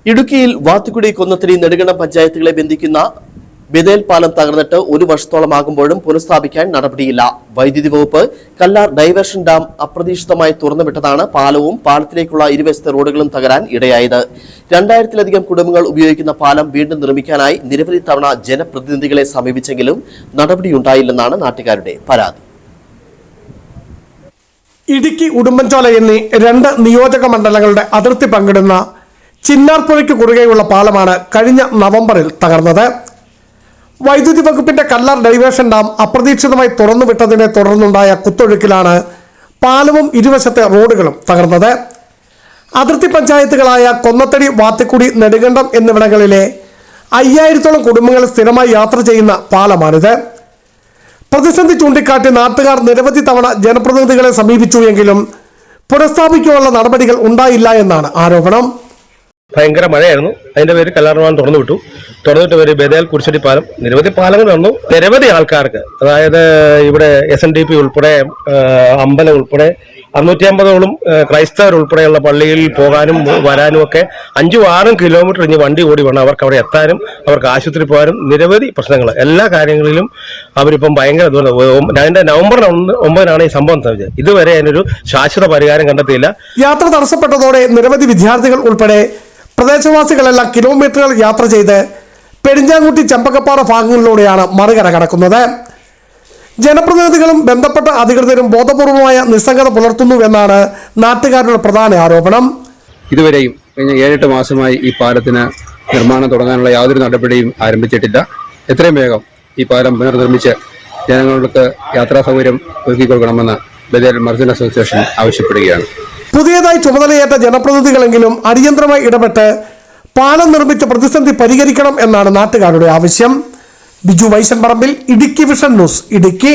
ഇടുക്കിയിൽ വാത്തുകുടി കൊന്നത്തടി നെടുങ്കണ്ടം പഞ്ചായത്തുകളെ ബന്ധിക്കുന്ന ബെദേൽ പാലം തകർന്നിട്ട് ഒരു വർഷത്തോളമാകുമ്പോഴും പുനഃസ്ഥാപിക്കാൻ നടപടിയില്ല. വൈദ്യുതി വകുപ്പ് കല്ലാർ ഡൈവേർഷൻ ഡാം അപ്രതീക്ഷിതമായി തുറന്നുവിട്ടതാണ് പാലവും പാലത്തിലേക്കുള്ള ഇരുവശത്തെ റോഡുകളും തകരാൻ ഇടയായത്. 2000-ലധികം കുടുംബങ്ങൾ ഉപയോഗിക്കുന്ന പാലം വീണ്ടും നിർമ്മിക്കാനായി നിരവധി തവണ ജനപ്രതിനിധികളെ സമീപിച്ചെങ്കിലും നടപടിയുണ്ടായില്ലെന്നാണ് നാട്ടുകാരുടെ പരാതി. ഇടുക്കി ഉടുമ്പൻചോല എന്നീ 2 നിയോജക മണ്ഡലങ്ങളുടെ അതിർത്തി പങ്കിടുന്ന ചിന്നാർപ്പുഴയ്ക്ക് കുറുകെയുള്ള പാലമാണ് കഴിഞ്ഞ നവംബറിൽ തകർന്നത്. വൈദ്യുതി വകുപ്പിന്റെ കല്ലാർ ഡൈവേർഷൻ ഡാം അപ്രതീക്ഷിതമായി തുറന്നുവിട്ടതിനെ തുടർന്നുണ്ടായ കുത്തൊഴുക്കിലാണ് പാലവും ഇരുവശത്തെ റോഡുകളും തകർന്നത്. അതിർത്തി പഞ്ചായത്തുകളായ കൊന്നത്തടി, വാത്തിക്കുടി, നെടുങ്കണ്ടം എന്നിവിടങ്ങളിലെ 5000-ഓളം കുടുംബങ്ങൾ സ്ഥിരമായി യാത്ര ചെയ്യുന്ന പാലമാണിത്. പ്രതിസന്ധി ചൂണ്ടിക്കാട്ടി നാട്ടുകാർ നിരവധി തവണ ജനപ്രതിനിധികളെ സമീപിച്ചു എങ്കിലും പുനഃസ്ഥാപിക്കാനുള്ള നടപടികൾ ഉണ്ടായില്ല എന്നാണ് ആരോപണം. ഭയങ്കര മഴയായിരുന്നു. അതിന്റെ പേര് കല്ലാർവാൻ തുറന്നുവിട്ട് പേര് ബദേൽ കുരിശടി പാലം, നിരവധി പാലങ്ങൾ വന്നു. നിരവധി ആൾക്കാർക്ക്, അതായത് ഇവിടെ SNDP ഉൾപ്പെടെ അമ്പലം ഉൾപ്പെടെ 650ഓളം ക്രൈസ്തവർ ഉൾപ്പെടെയുള്ള പള്ളിയിൽ പോകാനും വരാനും ഒക്കെ 5-6 കിലോമീറ്റർ ഇനി വണ്ടി ഓടി വേണം അവർക്ക് അവിടെ എത്താനും, അവർക്ക് ആശുപത്രി പോകാനും. നിരവധി പ്രശ്നങ്ങൾ എല്ലാ കാര്യങ്ങളിലും അവരിപ്പം ഭയങ്കര ദുരന്തം. അതിന്റെ നവംബർ 9 ഈ സംഭവം സംഭവിച്ചത്. ഇതുവരെ അതിനൊരു ശാശ്വത പരിഹാരം കണ്ടെത്തിയില്ല. യാത്ര തടസ്സപ്പെട്ടതോടെ നിരവധി വിദ്യാർത്ഥികൾ ഉൾപ്പെടെ പ്രദേശവാസികളെല്ലാം കിലോമീറ്ററുകൾ യാത്ര ചെയ്ത് പെരിഞ്ചാങ്കുട്ടി, ചെമ്പക്കപ്പാറ ഭാഗങ്ങളിലൂടെയാണ് മറുകര കടക്കുന്നത്. ജനപ്രതിനിധികളും ബന്ധപ്പെട്ട അധികൃതരും ബോധപൂർവമായ നിസ്സംഗത പുലർത്തുന്നുവെന്നാണ് നാട്ടുകാരുടെ പ്രധാന ആരോപണം. ഇതുവരെയും കഴിഞ്ഞ 7-8 മാസമായി ഈ പാലത്തിന് നിർമ്മാണം തുടങ്ങാനുള്ള യാതൊരു നടപടിയും ആരംഭിച്ചിട്ടില്ല. എത്രയും വേഗം ഈ പാലം പുനർനിർമ്മിച്ച് ജനങ്ങൾക്ക് യാത്രാ സൗകര്യം ഒരുക്കി കൊടുക്കണമെന്ന് ബദേൽ മർച്ചന്റ് അസോസിയേഷൻ ആവശ്യപ്പെടുകയാണ്. പുതിയതായി ചുമതലയേറ്റ ജനപ്രതിനിധികളെങ്കിലും അടിയന്തരമായി ഇടപെട്ട് പാലം നിർമ്മിച്ച പ്രതിസന്ധി പരിഹരിക്കണം എന്നാണ് നാട്ടുകാരുടെ ആവശ്യം. ബിജു വൈശൻ പറമ്പിൽ, ഇടുക്കി വിഷൻ ന്യൂസ്, ഇടുക്കി.